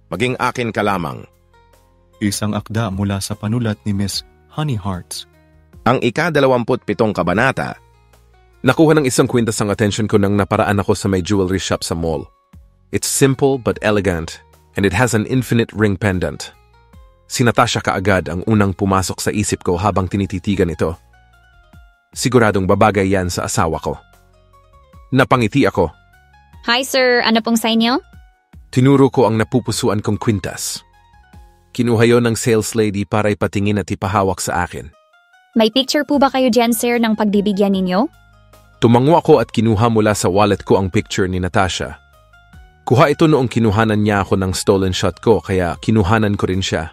Maging akin ka lamang. Isang akda mula sa panulat ni Miss Honey Hearts. Ang ika-27 kabanata. Nakuha ng isang kwintas ang atensyon ko nang naparaan ako sa may jewelry shop sa mall. It's simple but elegant, and it has an infinite ring pendant. Si Natasha kaagad ang unang pumasok sa isip ko habang tinititigan ito. Siguradong babagay yan sa asawa ko. Napangiti ako. Hi sir, ano pong sa inyo? Tinuro ko ang napupusuan kong kwintas. Kinuha yon ng sales lady para ipatingin at ipahawak sa akin. May picture po ba kayo dyan sir ng pagbibigyan ninyo? Tumango ako at kinuha mula sa wallet ko ang picture ni Natasha. Kuha ito noong kinuhanan niya ako ng stolen shot ko kaya kinuhanan ko rin siya.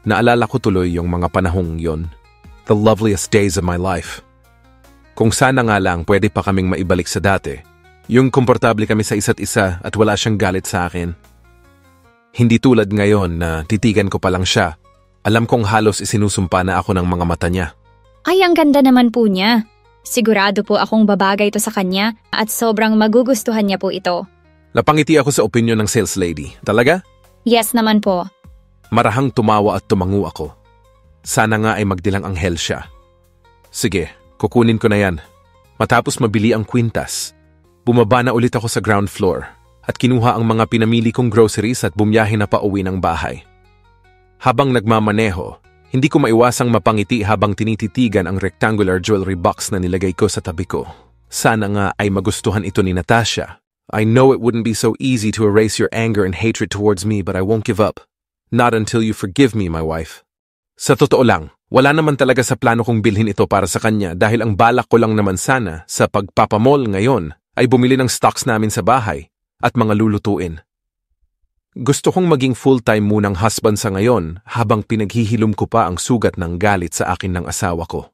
Naalala ko tuloy yung mga panahong yon. The loveliest days of my life. Kung sana nga lang pwede pa kaming maibalik sa dati. Yung komportable kami sa isa't isa at wala siyang galit sa akin. Hindi tulad ngayon na titigan ko pa lang siya. Alam kong halos isinusumpa na ako ng mga mata niya. Ay, ang ganda naman po niya. Sigurado po akong babagay ito sa kanya at sobrang magugustuhan niya po ito. Napangiti ako sa opinion ng sales lady. Talaga? Yes naman po. Marahang tumawa at tumango ako. Sana nga ay magdilang anghel siya. Sige, kukunin ko na yan. Matapos mabili ang kwintas, bumaba na ulit ako sa ground floor at kinuha ang mga pinamili kong groceries at bumiyahe na pauwi ng bahay. Habang nagmamaneho, hindi ko maiwasang mapangiti habang tinititigan ang rectangular jewelry box na nilagay ko sa tabi ko. Sana nga ay magustuhan ito ni Natasha. I know it wouldn't be so easy to erase your anger and hatred towards me but I won't give up. Not until you forgive me, my wife. Sa totoo lang, wala naman talaga sa plano kong bilhin ito para sa kanya dahil ang balak ko lang naman sana sa pagpapamall ngayon ay bumili ng stocks namin sa bahay at mga lulutuin. Gusto kong maging full-time munang husband sa ngayon habang pinaghihilom ko pa ang sugat ng galit sa akin ng asawa ko.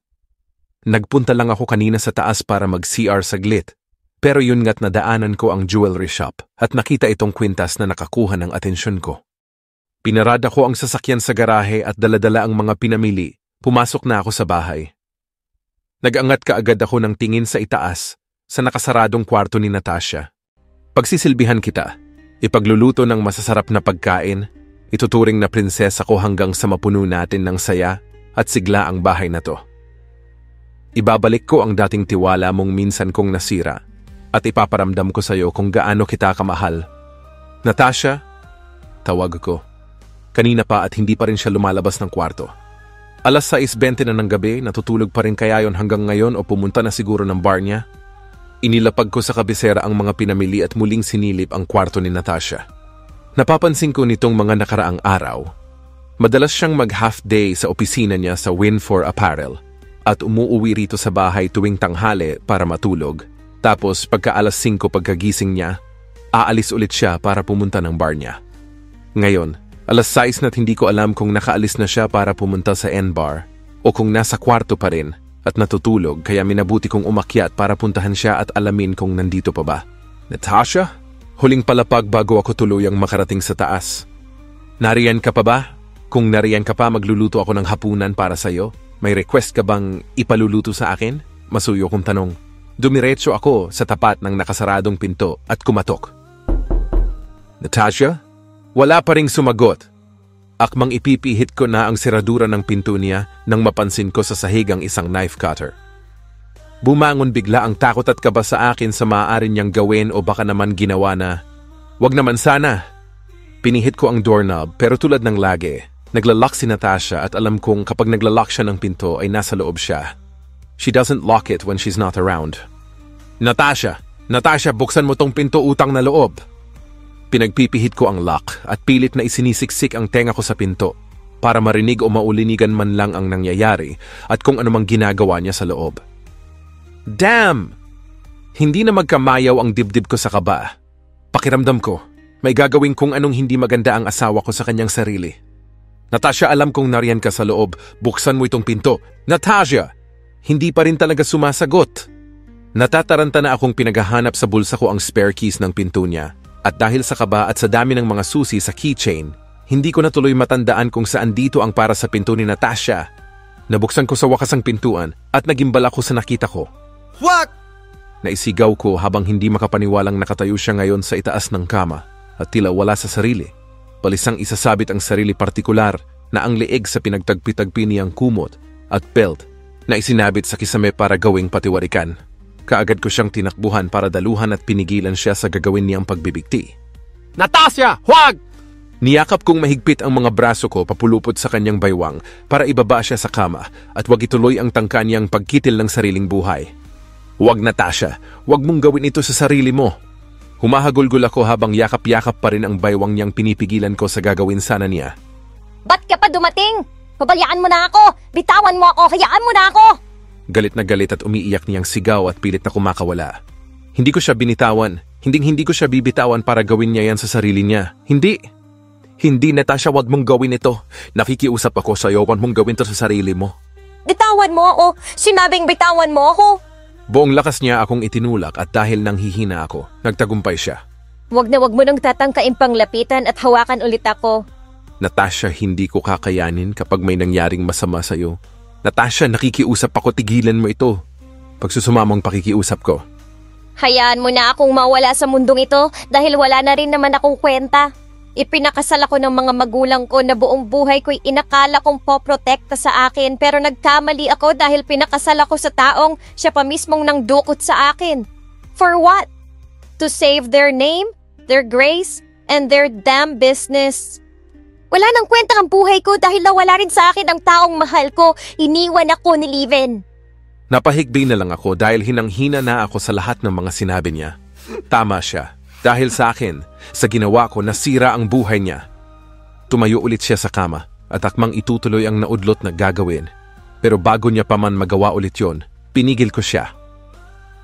Nagpunta lang ako kanina sa taas para mag-CR saglit, pero yun nga't nadaanan ko ang jewelry shop at nakita itong kwintas na nakakuha ng atensyon ko. Pinarada ko ang sasakyan sa garahe at daladala ang mga pinamili. Pumasok na ako sa bahay. Nag-angat kaagad ako ng tingin sa itaas sa nakasaradong kwarto ni Natasha. Pagsisilbihan kita. Ipagluluto ng masasarap na pagkain, ituturing na prinsesa ko hanggang sa mapuno natin ng saya at sigla ang bahay na to. Ibabalik ko ang dating tiwala mong minsan kong nasira at ipaparamdam ko sa iyo kung gaano kita kamahal. Natasha, tawag ko. Kanina pa at hindi pa rin siya lumalabas ng kwarto. Alas 6:20 na ng gabi, natutulog pa rin kaya yon hanggang ngayon o pumunta na siguro ng bar niya? Inilapag ko sa kabisera ang mga pinamili at muling sinilip ang kwarto ni Natasha. Napapansin ko nitong mga nakaraang araw. Madalas siyang mag-half day sa opisina niya sa Win4 Apparel at umuuwi rito sa bahay tuwing tanghali para matulog. Tapos pagka alas 5 pagkagising niya, aalis ulit siya para pumunta ng bar niya. Ngayon, alas 6 na't hindi ko alam kung nakaalis na siya para pumunta sa N-bar o kung nasa kwarto pa rin at natutulog kaya minabuti kong umakyat para puntahan siya at alamin kung nandito pa ba. Natasha? Huling palapag bago ako tuluyang makarating sa taas. Nariyan ka pa ba? Kung nariyan ka pa, magluluto ako ng hapunan para sa'yo. May request ka bang ipaluluto sa akin? Masuyo kong tanong. Dumiretso ako sa tapat ng nakasaradong pinto at kumatok. Natasha? Wala pa ring sumagot. Akmang ipipihit ko na ang seradura ng pinto niya nang mapansin ko sa sahig ang isang knife cutter. Bumangon bigla ang takot at kaba sa akin sa maaari niyang gawin o baka naman ginawa na. Wag naman sana. Pinihit ko ang doorknob pero tulad ng lagi, naglalak si Natasha at alam kong kapag naglalak siya ng pinto ay nasa loob siya. She doesn't lock it when she's not around. Natasha, buksan mo tong pinto utang na loob. Pinagpipihit ko ang lock at pilit na isinisiksik ang tenga ko sa pinto para marinig o maulinigan man lang ang nangyayari at kung anumang ginagawa niya sa loob. Damn! Hindi na magkamayaw ang dibdib ko sa kaba. Pakiramdam ko, may gagawin kung anong hindi maganda ang asawa ko sa kanyang sarili. Natasha, alam kong nariyan ka sa loob. Buksan mo itong pinto. Natasha! Hindi pa rin talaga sumasagot. Natataranta na akong pinaghahanap sa bulsa ko ang spare keys ng pinto niya. At dahil sa kaba at sa dami ng mga susi sa keychain, hindi ko na tuloy matandaan kung saan dito ang para sa pinto ni Natasha. Nabuksan ko sa wakas ang pintuan at nagimbal ako sa nakita ko. What? Naisigaw ko habang hindi makapaniwalang nakatayo siya ngayon sa itaas ng kama at tila wala sa sarili. Balisang isasabit ang sarili partikular na ang leeg sa pinagtagpi-tagpi niyang kumot at belt na isinabit sa kisame para gawing patiwarikan. Kaagad ko siyang tinakbuhan para daluhan at pinigilan siya sa gagawin niyang pagbibigti. Natasha, huwag! Niyakap kong mahigpit ang mga braso ko papulupot sa kanyang baywang para ibaba siya sa kama at wag ituloy ang tangka niyang pagkitil ng sariling buhay. Huwag, Natasha, huwag mong gawin ito sa sarili mo. Humahagulgol ako habang yakap-yakap pa rin ang baywang niyang pinipigilan ko sa gagawin sana niya. Ba't ka pa dumating? Pabayaan mo na ako! Bitawan mo ako! Hayaan mo na ako! Galit na galit at umiiyak niyang sigaw at pilit na kumakawala. Hindi ko siya binitawan. Hindi ko siya bibitawan para gawin niya yan sa sarili niya. Hindi, Natasha, wag mong gawin ito. Nakikiusap ako sa iyo, wag mong gawin ito sa sarili mo. Bitawan mo ako! Sinabing bitawan mo ako! Buong lakas niya akong itinulak at dahil nang hihina ako, nagtagumpay siya. Wag na wag mo nang tatangkain pang lapitan at hawakan ulit ako. Natasha, hindi ko kakayanin kapag may nangyaring masama sa iyo. Natasha, nakikiusap ako, tigilan mo ito. Pagsusumamang pakikiusap ko. Hayaan mo na akong mawala sa mundong ito dahil wala na rin naman akong kwenta. Ipinakasal ako ng mga magulang ko na buong buhay ko'y inakala kong poprotekta sa akin pero nagkamali ako dahil pinakasal ako sa taong siya pa mismong nang dukot sa akin. For what? To save their name, their grace, and their damn business. Wala nang kwenta ang buhay ko dahil nawala rin sa akin ang taong mahal ko. Iniwan ako ni Leven. Napahigbi na lang ako dahil hinanghina na ako sa lahat ng mga sinabi niya. Tama siya. Dahil sa akin, sa ginawa ko nasira ang buhay niya. Tumayo ulit siya sa kama at akmang itutuloy ang naudlot na gagawin. Pero bago niya pa man magawa ulit yon, pinigil ko siya.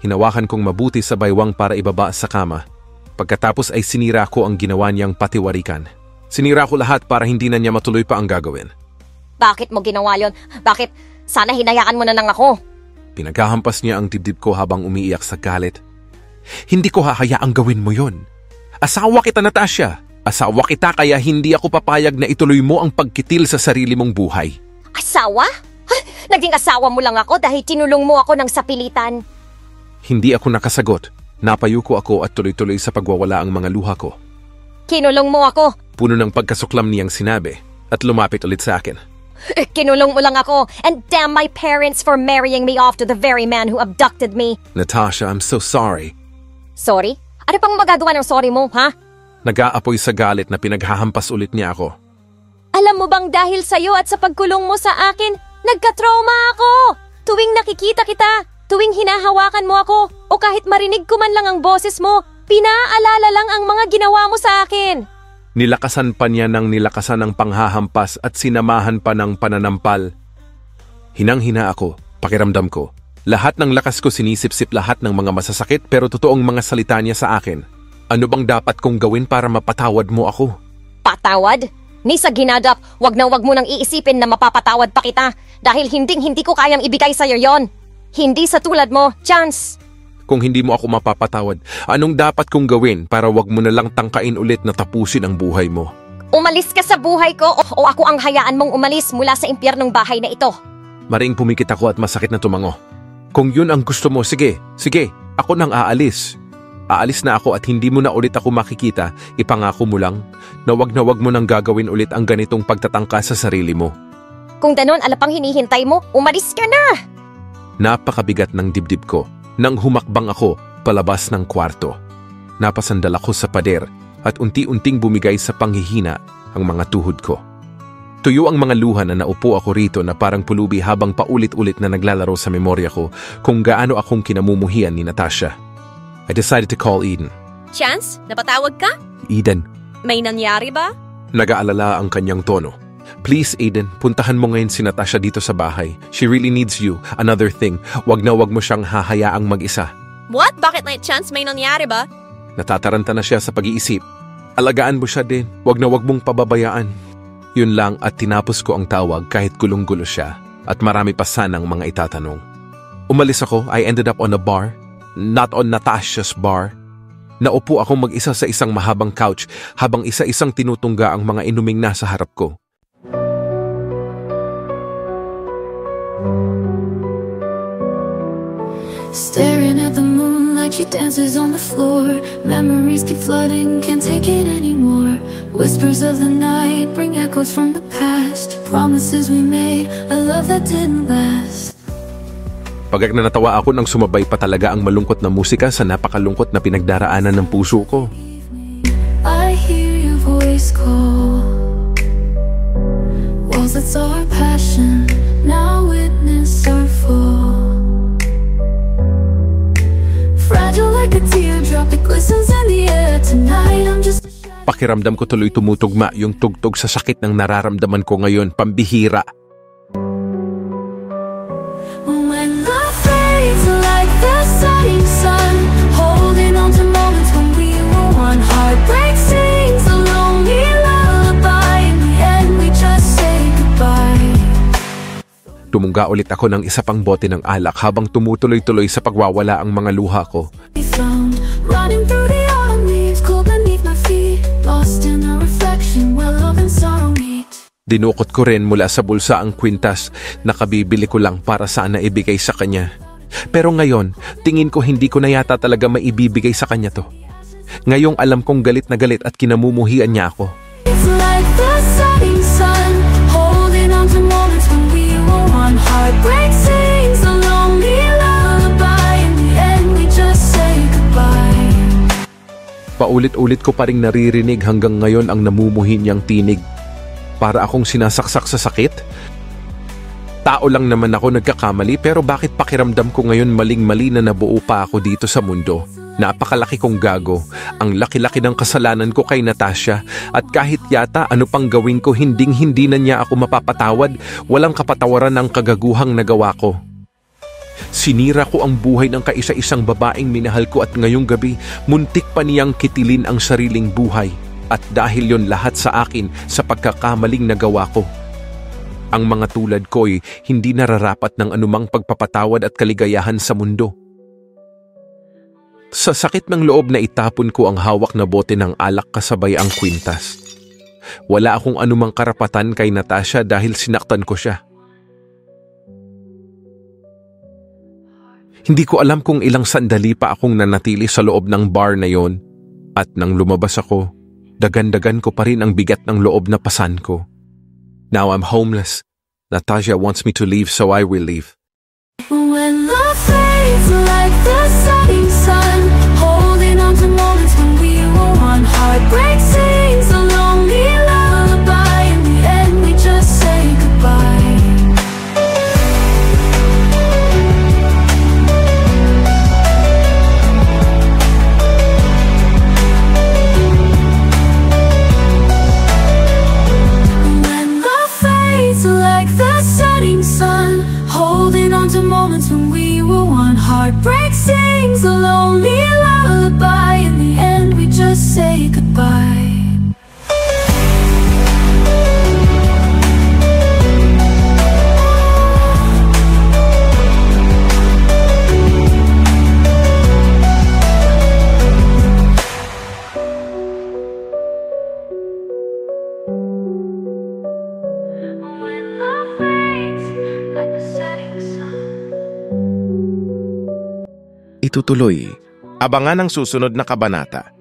Hinawakan kong mabuti sa baywang para ibaba sa kama. Pagkatapos ay sinira ko ang ginawa niyang patiwarikan. Sinira ko lahat para hindi na niya matuloy pa ang gagawin. Bakit mo ginawa yon? Bakit? Sana hinayaan mo na lang ako. Pinaghahampas niya ang dibdib ko habang umiiyak sa galit. Hindi ko hahayaang gawin mo yon. Asawa kita, Natasha. Asawa kita kaya hindi ako papayag na ituloy mo ang pagkitil sa sarili mong buhay. Asawa? Naging asawa mo lang ako dahil tinulong mo ako ng sapilitan. Hindi ako nakasagot. Napayuko ako at tuloy-tuloy sa pagwawala ang mga luha ko. Kinulong mo ako. Puno ng pagkasuklam niyang sinabi at lumapit ulit sa akin. Kinulong mo lang ako and damn my parents for marrying me off to the very man who abducted me. Natasha, I'm so sorry. Sorry? Ano pang magagawa ng sorry mo, ha? Nag-aapoy sa galit na pinaghahampas ulit niya ako. Alam mo bang dahil sa'yo at sa pagkulong mo sa akin, nagka-trauma ako! Tuwing nakikita kita, tuwing hinahawakan mo ako, o kahit marinig ko man lang ang boses mo, pinaalala lang ang mga ginawa mo sa akin. Nilakasan pa niya ng nilakasan ng panghahampas at sinamahan pa ng pananampal. Hinang-hina ako, pakiramdam ko. Lahat ng lakas ko sinisip-sip lahat ng mga masasakit pero totoong mga salita niya sa akin. Ano bang dapat kong gawin para mapatawad mo ako? Patawad? Ni sa ginadap, wag mo nang iisipin na mapapatawad pa kita dahil hindi ko kayang ibigay sa'yo yon. Hindi sa tulad mo, Chance. Kung hindi mo ako mapapatawad, anong dapat kong gawin para wag mo na lang tangkain ulit na tapusin ang buhay mo? Umalis ka sa buhay ko o ako ang hayaan mong umalis mula sa impyernong bahay na ito. Maring pumikit ako at masakit na tumango. Kung yun ang gusto mo, sige, ako nang aalis. Aalis na ako at hindi mo na ulit ako makikita, ipangako mo lang na wag mo nang gagawin ulit ang ganitong pagtatangka sa sarili mo. Kung ganon, ala pang hinihintay mo, umalis ka na! Napakabigat ng dibdib ko nang humakbang ako palabas ng kwarto. Napasandal ako sa pader at unti-unting bumigay sa panghihina ang mga tuhod ko. Tuyo ang mga luha na naupo ako rito na parang pulubi habang paulit-ulit na naglalaro sa memorya ko kung gaano akong kinamumuhian ni Natasha. I decided to call Eden. Chance, napatawag ka? Eden. May nangyari ba? Nag-aalala ang kanyang tono. Please, Eden, puntahan mo ngayon si Natasha dito sa bahay. She really needs you. Another thing, wag mo siyang hahayaang mag-isa. What? Bakit na Chance, may nangyari ba? Natataranta na siya sa pag-iisip. Alagaan mo siya din. Wag mong pababayaan. Yun lang at tinapos ko ang tawag kahit gulong-gulo siya at marami pa sanang mga itatanong. Umalis ako, I ended up on a bar. Not on Natasha's bar. Naupo akong mag-isa sa isang mahabang couch habang isa-isang tinutungga ang mga inuming nasa harap ko. Staring at the moon like night she dances on the floor. Memories keep flooding, can't take it anymore. Whispers of the night bring echoes from the past. Promises we made, a love that didn't last. Pagkat na natawa ako nang sumabay pa talaga ang malungkot na musika sa napakalungkot na pinagdaraanan ng puso ko. I hear your voice call. Walls that saw our passion now witness our fall. Fragile like a teardrop, it glistens in the air. Tonight I'm just Pakiramdam ko tuloy tumutugma yung tugtog sa sakit ng nararamdaman ko ngayon, pambihira. when love fades like the setting sun, holding on to moments when we were one. Heartbreak sings a lonely lullaby. In the end we just say goodbye. Tumungga ulit ako ng isa pang bote ng alak habang tumutuloy-tuloy sa pagwawala ang mga luha ko. We found running through the autumn leaves, cold beneath my feet, lost in a reflection where love and sorrow meet. Dinukot ko rin mula sa bulsa ang kwintas na kabibili ko lang para sana ibigay sa kanya. Pero ngayon, tingin ko hindi ko na yata talaga maibibigay sa kanya to. Ngayong alam kong galit na galit at kinamumuhian niya ako. It's like the setting sun, holding on to moments when we were one. Heartbreak sings a lonely lullaby. In the end we just say goodbye. Paulit-ulit ko pa rin naririnig hanggang ngayon ang namumuhi niyang tinig. Para akong sinasaksak sa sakit? Tao lang naman ako nagkakamali, pero bakit pakiramdam ko ngayon maling-mali na nabuo pa ako dito sa mundo? Napakalaki kong gago. Ang laki-laki ng kasalanan ko kay Natasha, at kahit yata ano pang gawin ko, hinding-hindi na niya ako mapapatawad. Walang kapatawaran ang kagaguhang nagawa ko. Sinira ko ang buhay ng kaisa-isang babaeng minahal ko, at ngayong gabi, muntik pa niyang kitilin ang sariling buhay. At dahil yon lahat sa akin sa pagkakamaling nagawa ko. Ang mga tulad ko'y hindi nararapat ng anumang pagpapatawad at kaligayahan sa mundo. Sa sakit ng loob na itapon ko ang hawak na bote ng alak kasabay ang kwintas. Wala akong anumang karapatan kay Natasha dahil sinaktan ko siya. Hindi ko alam kung ilang sandali pa akong nanatili sa loob ng bar na yon, at nang lumabas ako, dagan-dagan ko pa rin ang bigat ng loob na pasan ko. Now I'm homeless. Natasha wants me to leave, so I will leave. When love fades like the setting sun, holding on to moments when we were one. Heartbreak sings a lonely lullaby. In the end we just say goodbye. Like the setting sun, holding on to moments when we were one. Heartbreak sings a lonely lullaby. In the end we just say goodbye. Itutuloy. Abangan ang susunod na kabanata.